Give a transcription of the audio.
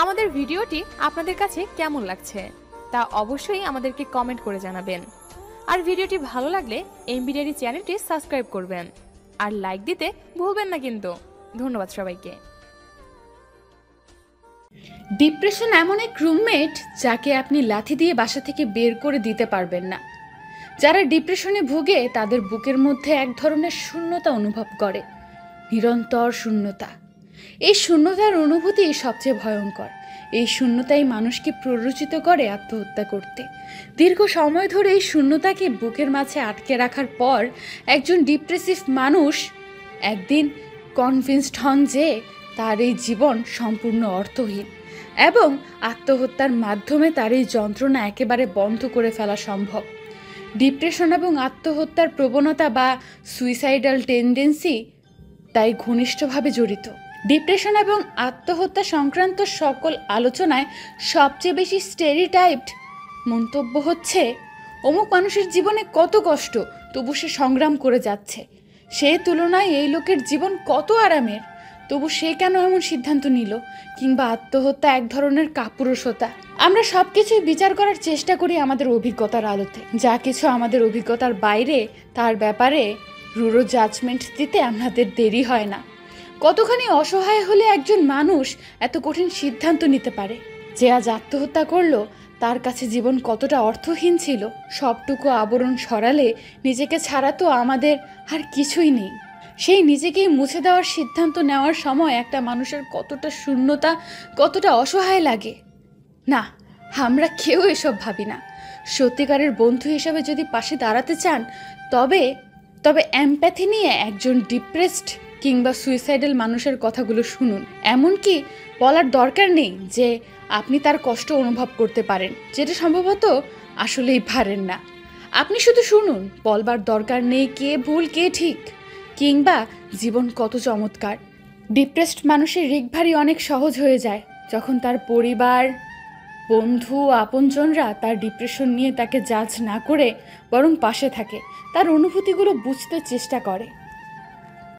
আমাদের ভিডিওটি আপনাদের কাছে কেমন লাগছে তা অবশ্যই আমাদেরকে কমেন্ট করে জানাবেন। আর ভিডিওটি ভালো লাগলে এমবি ডায়েরি চ্যানেলটি সাবস্ক্রাইব করবেন আর লাইক দিতে ভুলবেন না কিন্তু। ধন্যবাদ সবাইকে। ডিপ্রেশন এমন এক রুমমেট যাকে আপনি লাথি দিয়ে বাসা থেকে বের করে দিতে পারবেন না। যারা ডিপ্রেশনে ভোগে তাদের বুকের মধ্যে এক ধরনের শূন্যতা অনুভব করে, নিরন্তর শূন্যতা। এই শূন্যতার অনুভূতি সবচেয়ে ভয়ঙ্কর। এই শূন্যতাই মানুষকে প্ররোচিত করে আত্মহত্যা করতে। দীর্ঘ সময় ধরে এই শূন্যতাকে বুকের মাঝে আটকে রাখার পর একজন ডিপ্রেসিভ মানুষ একদিন কনভিন্সড হন যে তার এই জীবন সম্পূর্ণ অর্থহীন এবং আত্মহত্যার মাধ্যমে তার এই যন্ত্রণা একেবারে বন্ধ করে ফেলা সম্ভব। ডিপ্রেশন এবং আত্মহত্যার প্রবণতা বা সুইসাইডাল টেন্ডেন্সি তাই ঘনিষ্ঠভাবে জড়িত। ডিপ্রেশন এবং আত্মহত্যা সংক্রান্ত সকল আলোচনায় সবচেয়ে বেশি স্টেরিওটাইপড মন্তব্য হচ্ছে, অমুক মানুষের জীবনে কত কষ্ট তবু সে সংগ্রাম করে যাচ্ছে, সে তুলনায় এই লোকের জীবন কত আরামের তবু সে কেন এমন সিদ্ধান্ত নিল, কিংবা আত্মহত্যা এক ধরনের কাপুরুষতা। আমরা সব কিছুই বিচার করার চেষ্টা করি আমাদের অভিজ্ঞতার আলোতে। যা কিছু আমাদের অভিজ্ঞতার বাইরে তার ব্যাপারে রূঢ় জাজমেন্ট দিতে আমাদের দেরি হয় না। কতখানি অসহায় হলে একজন মানুষ এত কঠিন সিদ্ধান্ত নিতে পারে? যে আজ আত্মহত্যা করলো তার কাছে জীবন কতটা অর্থহীন ছিল। সবটুকু আবরণ সরালে নিজেকে ছাড়া তো আমাদের আর কিছুই নেই। সেই নিজেকেই মুছে দেওয়ার সিদ্ধান্ত নেওয়ার সময় একটা মানুষের কতটা শূন্যতা, কতটা অসহায় লাগে। না, আমরা কেউ এসব ভাবি না। সত্যিকারের বন্ধু হিসাবে যদি পাশে দাঁড়াতে চান তবে এমপ্যাথি নিয়ে একজন ডিপ্রেসড কিংবা সুইসাইডাল মানুষের কথাগুলো শুনুন। এমনকি বলার দরকার নেই যে আপনি তার কষ্ট অনুভব করতে পারেন, যেটা সম্ভবত আসলেই পারেন না। আপনি শুধু শুনুন, বলবার দরকার নেই কে ভুল কে ঠিক, কিংবা জীবন কত চমৎকার। ডিপ্রেসড মানুষের রিকভারি অনেক সহজ হয়ে যায় যখন তার পরিবার, বন্ধু, আপনজনরা তার ডিপ্রেশন নিয়ে তাকে জাজ না করে বরং পাশে থাকে, তার অনুভূতিগুলো বুঝতে চেষ্টা করে।